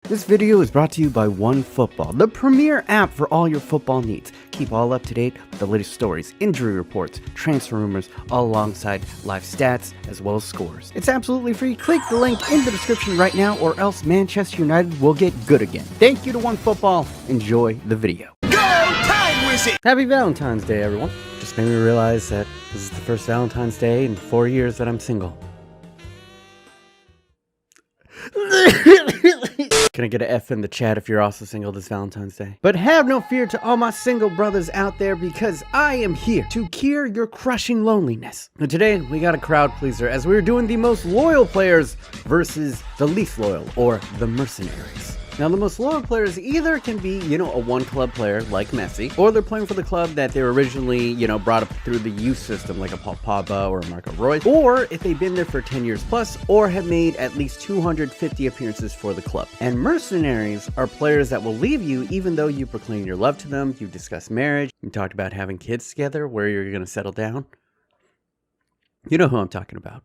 This video is brought to you by OneFootball, the premier app for all your football needs. Keep all up to date with the latest stories, injury reports, transfer rumors, all alongside live stats as well as scores. It's absolutely free. Click the link in the description right now or else Manchester United will get good again. Thank you to OneFootball. Enjoy the video. Go time wizard! Happy Valentine's Day, everyone. Just made me realize that this is the first Valentine's Day in 4 years that I'm single. Can I get an F in the chat if you're also single this Valentine's Day? But have no fear to all my single brothers out there, because I am here to cure your crushing loneliness. And today we got a crowd pleaser as we're doing the most loyal players versus the least loyal, or the Mercenaries. Now, the most loyal players either can be, a one club player like Messi, or they're playing for the club that they were originally, brought up through the youth system, like a Paul Pogba or a Marco Reus, or if they've been there for 10 years plus, or have made at least 250 appearances for the club. And mercenaries are players that will leave you even though you proclaim your love to them, you discuss marriage, you talked about having kids together, where you're going to settle down. You know who I'm talking about.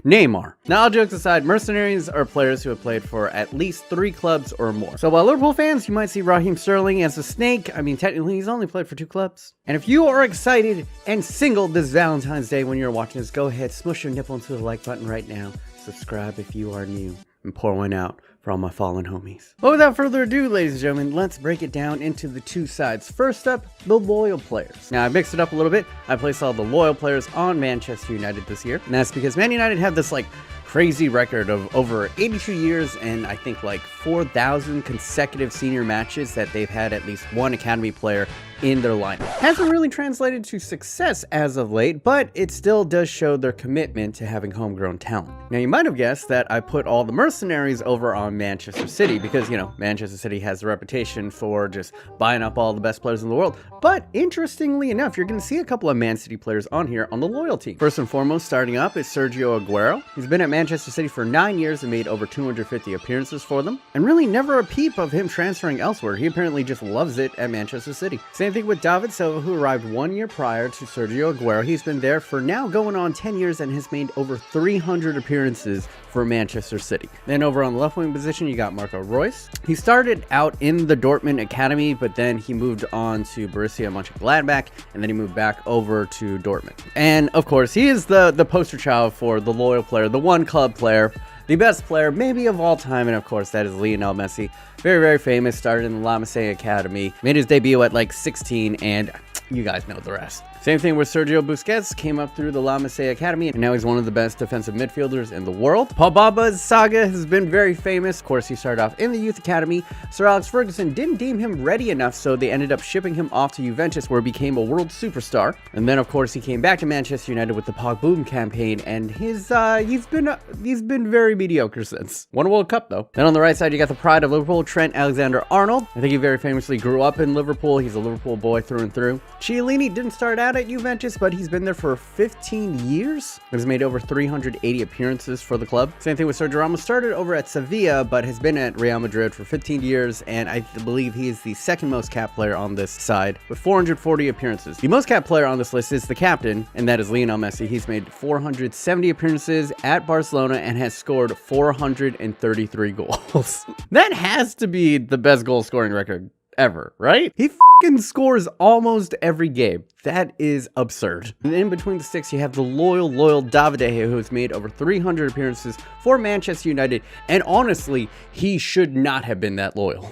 Neymar. Now, all jokes aside, mercenaries are players who have played for at least 3 clubs or more. So while Liverpool fans, you might see Raheem Sterling as a snake, technically he's only played for 2 clubs. And if you are excited and single this Valentine's Day when you're watching this, go ahead, smush your nipple into the like button right now. Subscribe if you are new, and pour one out for all my fallen homies. But without further ado, ladies and gentlemen, let's break it down into the 2 sides. First up, the loyal players. Now, I mixed it up a little bit. I placed all the loyal players on Manchester United this year. And that's because Man United have this crazy record of over 82 years and I think 4,000 consecutive senior matches that they've had at least one academy player in their lineup. Hasn't really translated to success as of late, but it still does show their commitment to having homegrown talent. Now, you might have guessed that I put all the mercenaries over on Manchester City because, Manchester City has a reputation for just buying up all the best players in the world. But interestingly enough, you're going to see a couple of Man City players on here on the loyal team. First and foremost, starting up is Sergio Aguero. He's been at Manchester City for 9 years and made over 250 appearances for them. And really never a peep of him transferring elsewhere. He apparently just loves it at Manchester City. Same thing with David Silva, who arrived 1 year prior to Sergio Aguero. He's been there for now going on 10 years and has made over 300 appearances for Manchester City. Then over on the left wing position, you got Marco Reus. He started out in the Dortmund Academy, but then he moved on to Borussia Mönchengladbach, and then he moved back over to Dortmund. And of course, he is the poster child for the loyal player, the one club player, the best player maybe of all time, and of course that is Lionel Messi. Very, very famous, started in the La Masia Academy, made his debut at 16, and you guys know the rest. Same thing with Sergio Busquets, came up through the La Masia Academy, and now he's one of the best defensive midfielders in the world. Paul Pogba's saga has been very famous. Of course, he started off in the youth academy. Sir Alex Ferguson didn't deem him ready enough, so they ended up shipping him off to Juventus, where he became a world superstar. And then, of course, he came back to Manchester United with the Pogba campaign, and he's been very mediocre since. Won a World Cup, though. Then on the right side, you got the pride of Liverpool, Trent Alexander-Arnold. I think he very famously grew up in Liverpool. He's a Liverpool boy through and through. Chiellini didn't start out at Juventus, but he's been there for 15 years. He's made over 380 appearances for the club. Same thing with Sergio Ramos. Started over at Sevilla, but has been at Real Madrid for 15 years, and I believe he is the second most capped player on this side with 440 appearances. The most capped player on this list is the captain, and that is Lionel Messi. He's made 470 appearances at Barcelona and has scored 433 goals. That has to be the best goal scoring record ever, right? He fucking scores almost every game. That is absurd. And in between the sticks, you have the loyal David De Gea, who has made over 300 appearances for Manchester United. And honestly, he should not have been that loyal.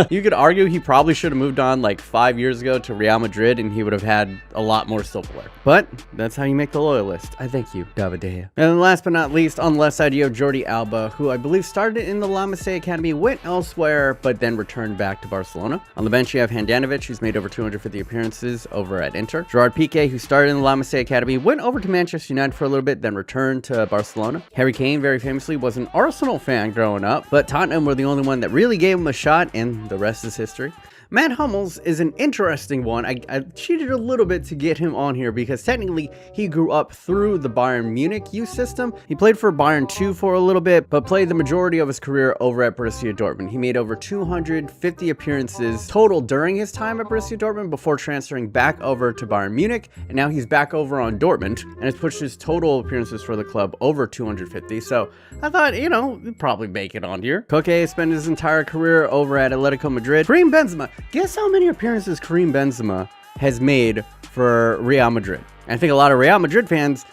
You could argue he probably should have moved on 5 years ago to Real Madrid, and he would have had a lot more silverware. But that's how you make the loyal list. I thank you, David De Gea. And then last but not least, on the left side, you have Jordi Alba, who I believe started in the La Masia Academy, went elsewhere, but then returned back to Barcelona. On the bench, you have Handanovic, who's made over 250 appearances over at Inter. Gerard Piqué, who started in the La Masia Academy, went over to Manchester United for a little bit, then returned to Barcelona. Harry Kane, very famously, was an Arsenal fan growing up, but Tottenham were the only one that really gave him a shot, and the rest is history. Matt Hummels is an interesting one. I cheated a little bit to get him on here because technically he grew up through the Bayern Munich youth system. He played for Bayern 2 for a little bit, but played the majority of his career over at Borussia Dortmund. He made over 250 appearances total during his time at Borussia Dortmund before transferring back over to Bayern Munich, and now he's back over on Dortmund and has pushed his total appearances for the club over 250. So I thought, you know, he'd probably make it on here. Koke spent his entire career over at Atletico Madrid. Karim Benzema. Guess how many appearances Karim Benzema has made for Real Madrid? I think a lot of Real Madrid fans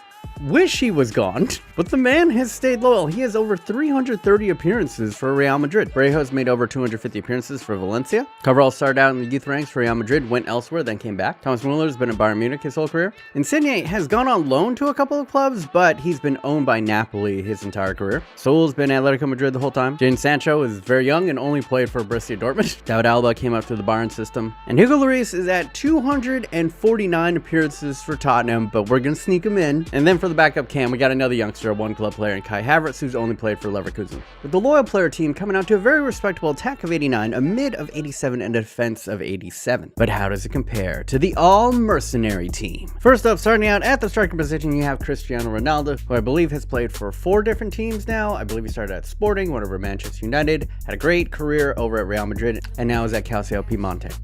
wish he was gone, but the man has stayed loyal. He has over 330 appearances for Real Madrid. Brejo's made over 250 appearances for Valencia. Cabral started out in the youth ranks for Real Madrid, went elsewhere, then came back. Thomas Mueller's been at Bayern Munich his whole career. Insigne has gone on loan to a couple of clubs, but he's been owned by Napoli his entire career. Saul's been at Atletico Madrid the whole time. Jadon Sancho is very young and only played for Borussia Dortmund. David Alaba came up through the Bayern system. And Hugo Lloris is at 249 appearances for Tottenham, but we're going to sneak him in. And then for the backup cam, we got another youngster, a one club player in Kai Havertz, who's only played for Leverkusen. With the loyal player team coming out to a very respectable attack of 89, a mid of 87, and a defense of 87. But how does it compare to the all-mercenary team? First up, starting out at the striker position, you have Cristiano Ronaldo, who I believe has played for 4 different teams now. I believe he started at Sporting, went over to Manchester United, had a great career over at Real Madrid, and now is at Calcio Piemonte.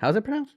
How's it pronounced?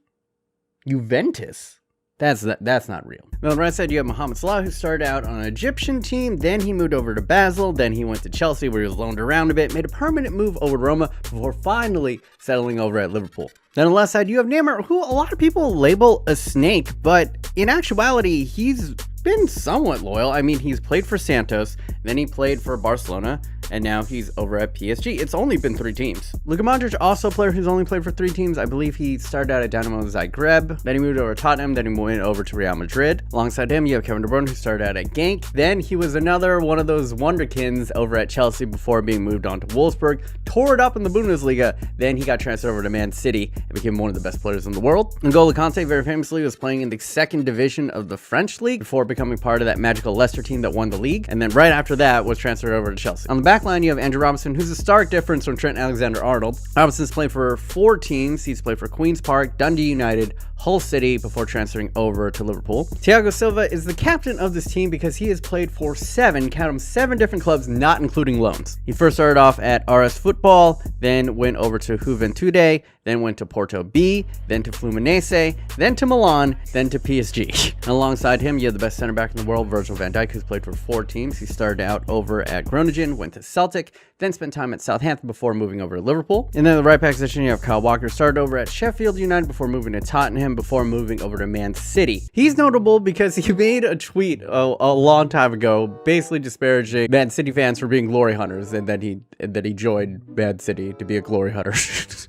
Juventus. That's not real. On the right side, you have Mohamed Salah, who started out on an Egyptian team, then he moved over to Basel, then he went to Chelsea, where he was loaned around a bit, made a permanent move over to Roma, before finally settling over at Liverpool. Then on the left side, you have Neymar, who a lot of people label a snake, but in actuality, he's been somewhat loyal. I mean, he's played for Santos, then he played for Barcelona, and now he's over at PSG. It's only been 3 teams. Luka Modric, also a player who's only played for 3 teams. I believe he started out at Dynamo Zagreb, then he moved over to Tottenham, then he went over to Real Madrid. Alongside him, you have Kevin De Bruyne, who started out at Genk. Then he was another one of those wonderkins over at Chelsea before being moved on to Wolfsburg, tore it up in the Bundesliga, then he got transferred over to Man City and became one of the best players in the world. N'Golo Kante, very famously, was playing in the 2nd division of the French league before becoming part of that magical Leicester team that won the league, and then right after that was transferred over to Chelsea. On the back line, you have Andrew Robinson, who's a stark difference from Trent Alexander-Arnold. Robinson's played for 4 teams. He's played for Queen's Park, Dundee United, Hull City before transferring over to Liverpool. Thiago Silva is the captain of this team because he has played for 7 different clubs, not including loans. He first started off at RS Football, then went over to Juventude, then went to Porto B, then to Fluminense, then to Milan, then to PSG. And alongside him, you have the best center back in the world, Virgil van Dijk, who's played for 4 teams. He started out over at Groningen, went to Celtic, then spent time at Southampton before moving over to Liverpool. And then in the right back position, you have Kyle Walker, started over at Sheffield United before moving to Tottenham, before moving over to Man City. He's notable because he made a tweet a long time ago, basically disparaging Man City fans for being glory hunters, and that he joined Man City to be a glory hunter.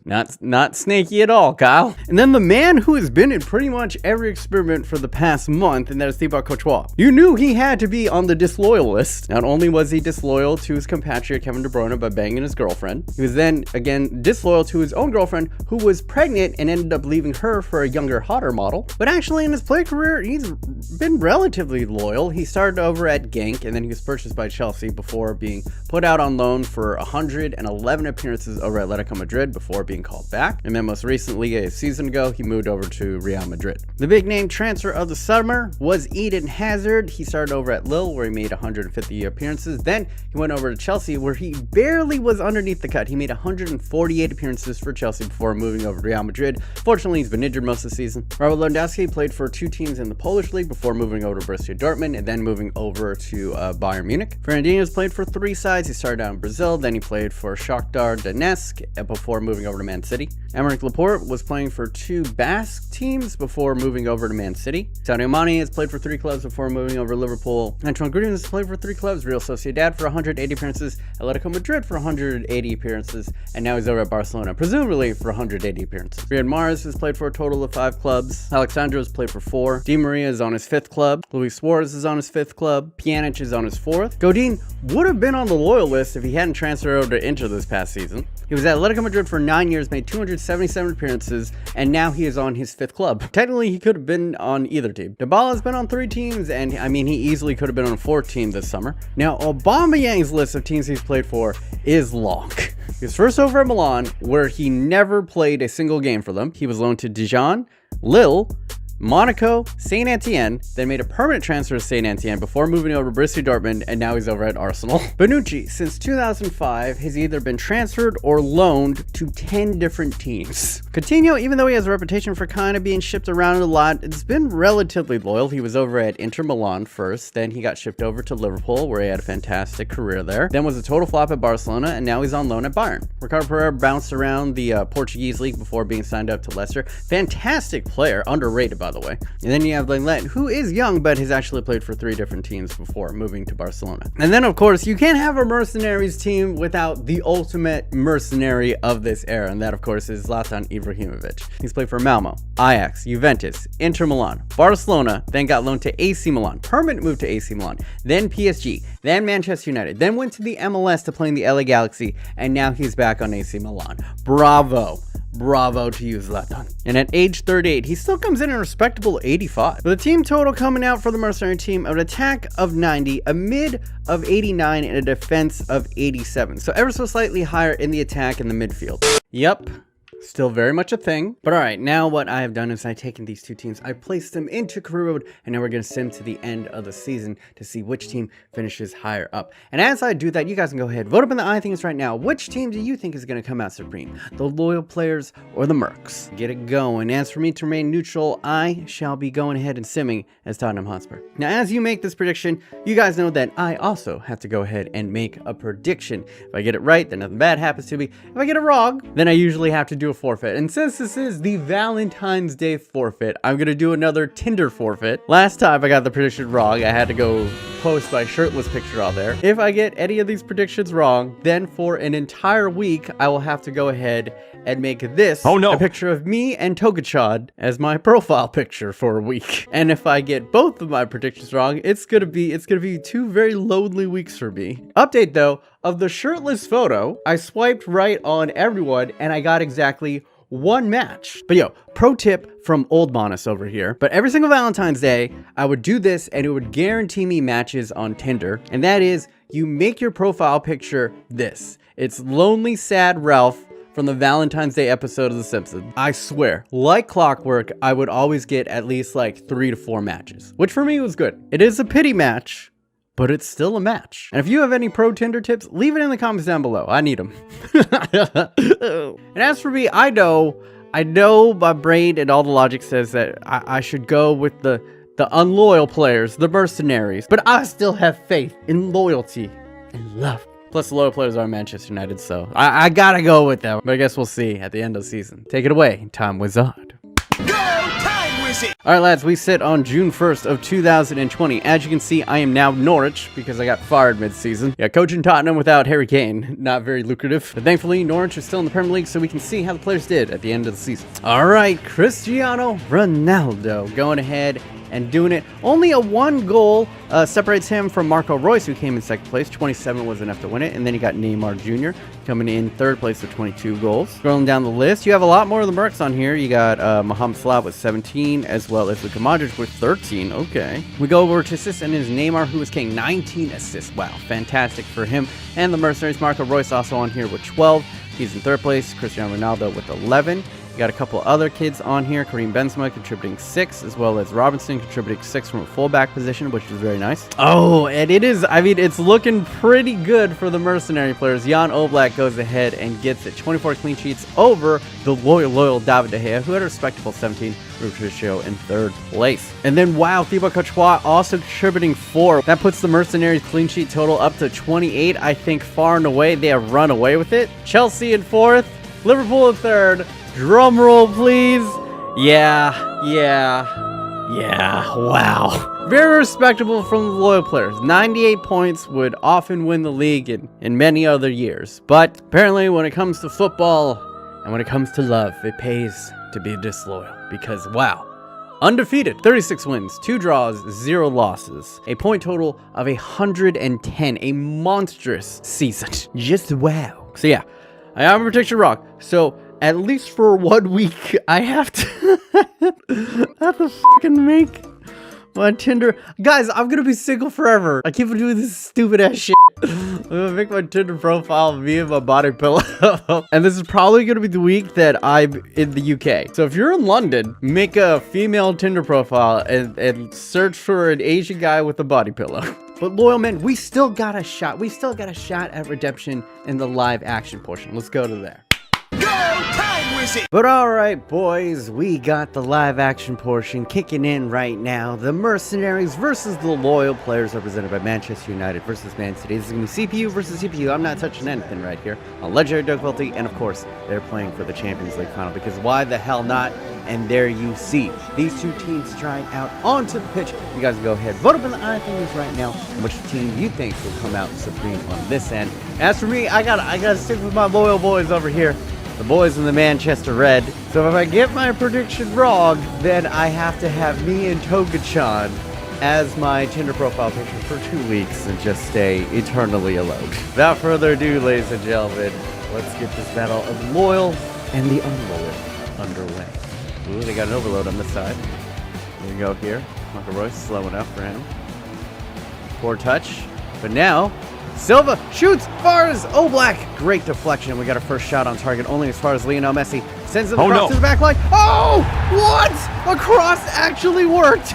Not snaky at all, Kyle. And then the man who has been in pretty much every experiment for the past month, and that is Thibaut Courtois. You knew he had to be on the disloyal list. Not only was he disloyal to his compatriot Kevin De Bruyne by banging his girlfriend, he was then again disloyal to his own girlfriend, who was pregnant and ended up leaving her for a younger, hotter model. But actually in his play career, he's been relatively loyal. He started over at Genk, and then he was purchased by Chelsea before being put out on loan for 111 appearances over at Atletico Madrid before being called back. And then most recently, a season ago, he moved over to Real Madrid. The big name transfer of the summer was Eden Hazard. He started over at Lille, where he made 150 appearances. Then he went over to Chelsea, where he barely was underneath the cut. He made 148 appearances for Chelsea before moving over to Real Madrid. Fortunately, he's been injured most of the season. Robert Lewandowski played for 2 teams in the Polish league before moving over to Borussia Dortmund and then moving over to Bayern Munich. Fernandinho's played for 3 sides. He started out in Brazil, then he played for Shakhtar Donetsk before moving over to Man City. Aymeric Laporte was playing for 2 Basque teams before moving over to Man City. Sadio Mane has played for 3 clubs before moving over to Liverpool. Antoine Griezmann has played for 3 clubs: Real Sociedad for 180 appearances, Atletico Madrid for 180 appearances, and now he's over at Barcelona, presumably for 180 appearances. Riyad Mahrez has played for a total of 5 clubs. Alexandro has played for 4. Di Maria is on his 5th club. Luis Suarez is on his 5th club. Pjanic is on his 4th. Godin would have been on the loyal list if he hadn't transferred over to Inter this past season. He was at Atletico Madrid for 9 years, made 277 appearances, and now he is on his 5th club. Technically, he could have been on either team. Dybala has been on 3 teams, and I mean, he easily could have been on a 4th team this summer. Now, Aubameyang's list of teams he's played for is long. He was first over at Milan, where he never played a single game for them. He was loaned to Dijon, Lille, Monaco, Saint Etienne, then made a permanent transfer to Saint Etienne before moving over to Borussia Dortmund, and now he's over at Arsenal. Bonucci, since 2005, has either been transferred or loaned to 10 different teams. Coutinho, even though he has a reputation for kind of being shipped around a lot, it's been relatively loyal. He was over at Inter Milan first, then he got shipped over to Liverpool, where he had a fantastic career there, then was a total flop at Barcelona, and now he's on loan at Bayern. Ricardo Pereira bounced around the Portuguese league before being signed up to Leicester. Fantastic player, underrated by the way. And then you have Lenglet, who is young, but has actually played for 3 different teams before moving to Barcelona. And then, of course, you can't have a Mercenaries team without the ultimate mercenary of this era, and that, of course, is Zlatan Ibrahimovic. He's played for Malmo, Ajax, Juventus, Inter Milan, Barcelona, then got loaned to AC Milan, permanent move to AC Milan, then PSG, then Manchester United, then went to the MLS to play in the LA Galaxy, and now he's back on AC Milan. Bravo. Bravo to you, Zlatan. And at age 38, he still comes in a respectable 85. With a team total coming out for the mercenary team of an attack of 90, a mid of 89, and a defense of 87. So ever so slightly higher in the attack and the midfield. Yep. Still very much a thing. But all right, now what I have done is I've taken these two teams, I placed them into career mode, and now we're going to sim to the end of the season to see which team finishes higher up. And as I do that, you guys can go ahead, vote up in the iThings right now. Which team do you think is going to come out supreme? The loyal players or the mercs? Get it going. As for me to remain neutral, I shall be going ahead and simming as Tottenham Hotspur. Now, as you make this prediction, you guys know that I also have to go ahead and make a prediction. If I get it right, then nothing bad happens to me. If I get it wrong, then I usually have to do a forfeit. And since this is the Valentine's Day forfeit, I'm gonna do another Tinder forfeit. Last time I got the prediction wrong, I had to go post my shirtless picture on there. If I get any of these predictions wrong, then for an entire week, I will have to go ahead and make this a picture of me and Togachad as my profile picture for a week. And if I get both of my predictions wrong, it's gonna be 2 very lonely weeks for me. Update though, of the shirtless photo, I swiped right on everyone and I got exactly 1 match. But yo, pro tip from old BMOnus over here. But every single Valentine's Day, I would do this and it would guarantee me matches on Tinder. And that is, you make your profile picture this. It's Lonely Sad Ralph from the Valentine's Day episode of The Simpsons. I swear, like clockwork, I would always get at least like 3 to 4 matches, which for me was good. It is a pity match, but it's still a match. And if you have any pro Tinder tips, leave it in the comments down below. I need them. And as for me, I know my brain and all the logic says that I should go with the unloyal players, the mercenaries, but I still have faith in loyalty and love. Plus, the loyal players are Manchester United, so I gotta go with them. But I guess we'll see at the end of the season. Take it away, Time Wizard. All right, lads, we sit on June 1st of 2020. As you can see, I am now Norwich because I got fired mid-season. Yeah, coaching Tottenham without Harry Kane, not very lucrative. But thankfully, Norwich is still in the Premier League, so we can see how the players did at the end of the season. All right, Cristiano Ronaldo going ahead and doing it. Only a 1 goal separates him from Marco Reus, who came in 2nd place. 27 was enough to win it. And then you got Neymar Jr. coming in 3rd place with 22 goals. Scrolling down the list, you have a lot more of the mercs on here. You got Mohamed Salah with 17, as well as Luka Modric with 13. Okay. We go over to assists, and it is Neymar who is king. 19 assists. Wow, fantastic for him. And the mercenaries, Marco Reus also on here with 12. He's in 3rd place. Cristiano Ronaldo with 11. Got a couple other kids on here. Karim Benzema contributing 6, as well as Robinson contributing 6 from a fullback position, which is very nice. Oh, and it is, I mean, it's looking pretty good for the mercenary players. Jan Oblak goes ahead and gets it. 24 clean sheets over the loyal David De Gea, who had a respectable 17. Patricio in 3rd place. And then, wow, Thibaut Courtois also contributing 4. That puts the mercenaries clean sheet total up to 28. I think far and away they have run away with it. Chelsea in 4th, Liverpool in 3rd. Drum roll, please. Yeah, wow. Very respectable from the loyal players. 98 points would often win the league in many other years. But apparently when it comes to football and when it comes to love, it pays to be disloyal. Because, wow, undefeated, 36 wins, 2 draws, 0 losses, a point total of 110, a monstrous season. Just wow. So yeah, I have a prediction wrong. So at least for 1 week, I have to fucking make my Tinder. Guys, I'm gonna be single forever. I keep doing this stupid ass shit. I'm gonna make my Tinder profile me and my body pillow. And this is probably gonna be the week that I'm in the UK. So if you're in London, make a female Tinder profile and search for an Asian guy with a body pillow. But loyal men, we still got a shot. We still got a shot at redemption in the live action portion. Let's go to there. But alright boys, we got the live action portion kicking in right now. The Mercenaries versus the loyal players represented by Manchester United versus Man City. This is going to be CPU versus CPU. I'm not touching anything right here. On legendary difficulty, and of course, they're playing for the Champions League final, because why the hell not? And there you see these two teams trying out onto the pitch. You guys can go ahead, vote up in the iTunes right now which team you think will come out supreme on this end. As for me, I gotta stick with my loyal boys over here. The boys in the Manchester Red. So if I get my prediction wrong, then I have to have me and Toga-chan as my Tinder profile picture for 2 weeks and just stay eternally alone. Without further ado, ladies and gentlemen, let's get this battle of loyal and the unloyal underway. Ooh, they got an overload on this side. Here we go here. Marco Royce slow enough for him. Poor touch. But now, Silva shoots, fires, Oblak. Great deflection. We got our first shot on target only as far as Lionel Messi sends him across to the back line. Oh, what? A cross actually worked.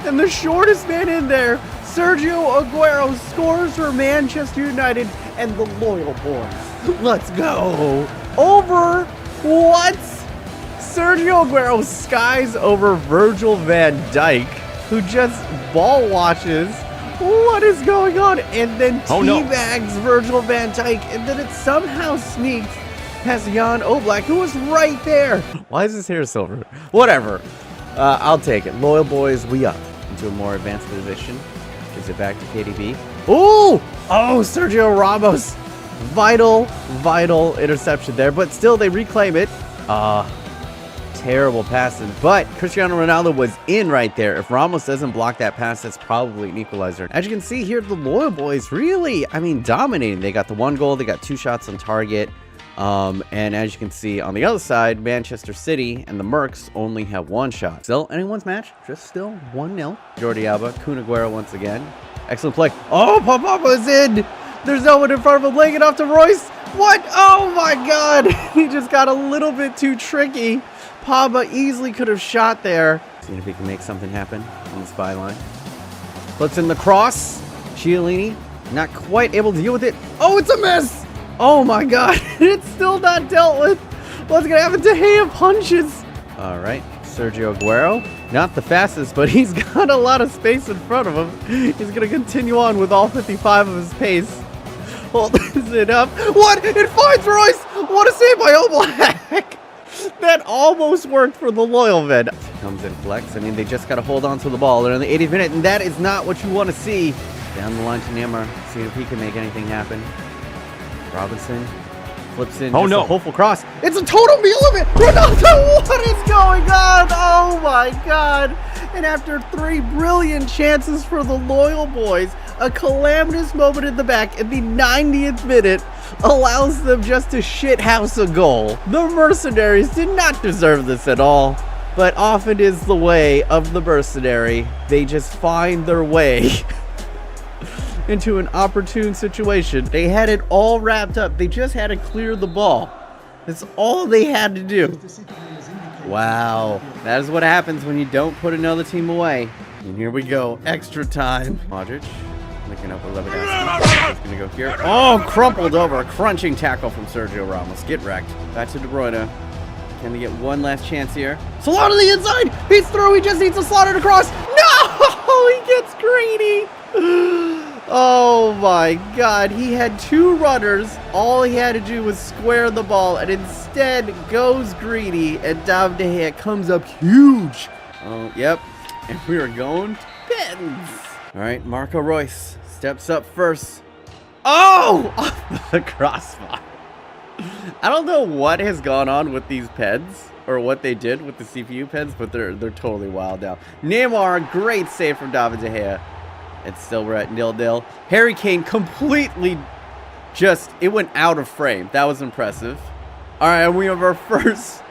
And the shortest man in there, Sergio Aguero, scores for Manchester United and the loyal boys. Let's go. Over what? Sergio Aguero skies over Virgil van Dijk, who just ball watches. What is going on? And then teabags Virgil van Dijk, and then it somehow sneaks past Jan Oblak, who was right there. Why is his hair silver? Whatever. I'll take it. Loyal boys, we up into a more advanced position. Gives it back to KDB. Ooh! Oh, Sergio Ramos. Vital interception there, but still they reclaim it. Terrible passing, but Cristiano Ronaldo was in right there. If Ramos doesn't block that pass, that's probably an equalizer. As you can see here, the loyal boys really, dominating. They got the 1 goal, they got 2 shots on target. And as you can see on the other side, Manchester City and the Mercs only have 1 shot. Still anyone's match, just still 1-0. Jordi Alba, Kun Aguero once again. Excellent play. Oh, Papa's in. There's no one in front of him, laying it off to Royce. What? Oh my God. He just got a little bit too tricky. Pogba easily could have shot there. See if he can make something happen on the spy line. Puts in the cross. Chiellini not quite able to deal with it. Oh, it's a miss. Oh my God. It's still not dealt with. What's going to happen? De Gea punches. All right. Sergio Aguero. Not the fastest, but he's got a lot of space in front of him. He's going to continue on with all 55 of his pace. Hold it up. What? It finds Royce. What a save by Oblak. That almost worked for the loyal men. Comes in flex. They just got to hold on to the ball. They're in the 80th minute, and that is not what you want to see. Down the line to Neymar. See if he can make anything happen. Robinson flips in. Oh, no. A hopeful cross. It's a total meal of it. Ronaldo, what is going on? Oh, my God. And after 3 brilliant chances for the loyal boys, a calamitous moment in the back in the 90th minute allows them just to shithouse a goal. The Mercenaries did not deserve this at all, but often is the way of the mercenary. They just find their way into an opportune situation. They had it all wrapped up. They just had to clear the ball. That's all they had to do. Wow, that is what happens when you don't put another team away. And here we go, extra time. Modric looking up with Lewandowski. He's gonna go here. Oh, crumpled over. A crunching tackle from Sergio Ramos. Get wrecked. Back to De Bruyne. Can they get one last chance here? Slaughter the inside. He's through. He just needs to slaughter it across. No, he gets greedy. Oh my God. He had 2 runners. All he had to do was square the ball, and instead goes greedy, and David De Gea comes up huge. Oh, yep. And we are going to pens. All right, Marco Royce steps up first. Oh! Off the crossbar. I don't know what has gone on with these pens, or what they did with the CPU pens, but they're totally wild now. Neymar, great save from David De Gea. And still we're at 0-0. Harry Kane completely it went out of frame. That was impressive. All right, we have our first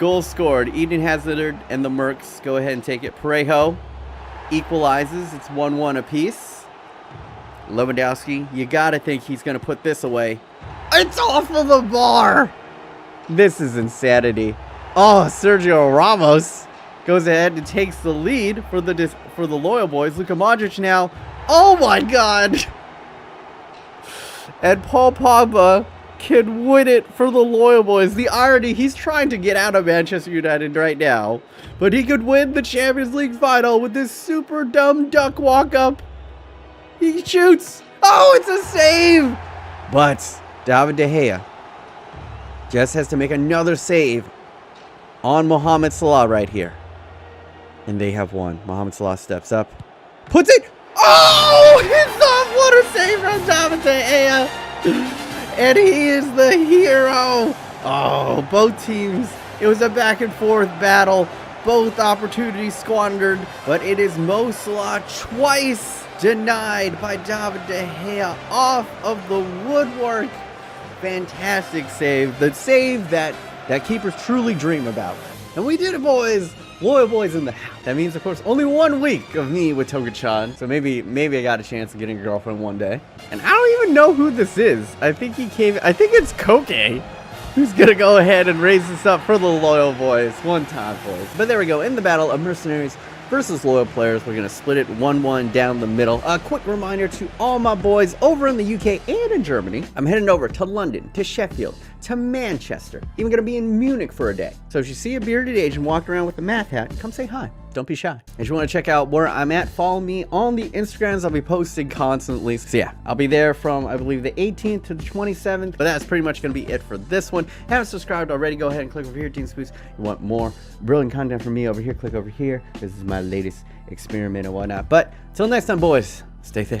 goal scored. Eden Hazard and the Mercs go ahead and take it. Parejo equalizes. It's 1-1 apiece. Lewandowski, you gotta think he's gonna put this away. It's off of the bar! This is insanity. Oh, Sergio Ramos goes ahead and takes the lead for the Loyal Boys. Luka Modric now. Oh my god! And Paul Pogba can win it for the Loyal Boys. The irony, he's trying to get out of Manchester United right now, but he could win the Champions League final with this super dumb duck walk-up. He shoots. Oh, it's a save! But David De Gea just has to make another save on Mohamed Salah right here. And they have won. Mohamed Salah steps up. Puts it. Oh, it's off. What a save from David De Gea. And he is the hero. Oh, both teams. It was a back and forth battle. Both opportunities squandered. But it is Mo Salah twice denied by David De Gea off of the woodwork. Fantastic save. The save that keepers truly dream about. And we did it, boys. Loyal Boys in the house. That means, of course, only 1 week of me with Toga-chan. So maybe I got a chance of getting a girlfriend one day. And I don't even know who this is. I think it's Koke, who's gonna go ahead and raise this up for the Loyal Boys. One time, boys. But there we go. In the battle of Mercenaries versus Loyal players, we're gonna split it 1-1 down the middle. A quick reminder to all my boys over in the UK and in Germany. I'm heading over to London, to Sheffield, to Manchester. Even gonna be in Munich for a day. So if you see a bearded Asian walking around with a math hat, come say hi. Don't be shy. If you want to check out where I'm at, follow me on the Instagrams. I'll be posting constantly. So yeah, I'll be there from, I believe, the 18th to the 27th. But that's pretty much going to be it for this one. Haven't subscribed already, go ahead and click over here, Team Spooks. You want more brilliant content from me over here, click over here. This is my latest experiment and whatnot. But until next time, boys, stay thick.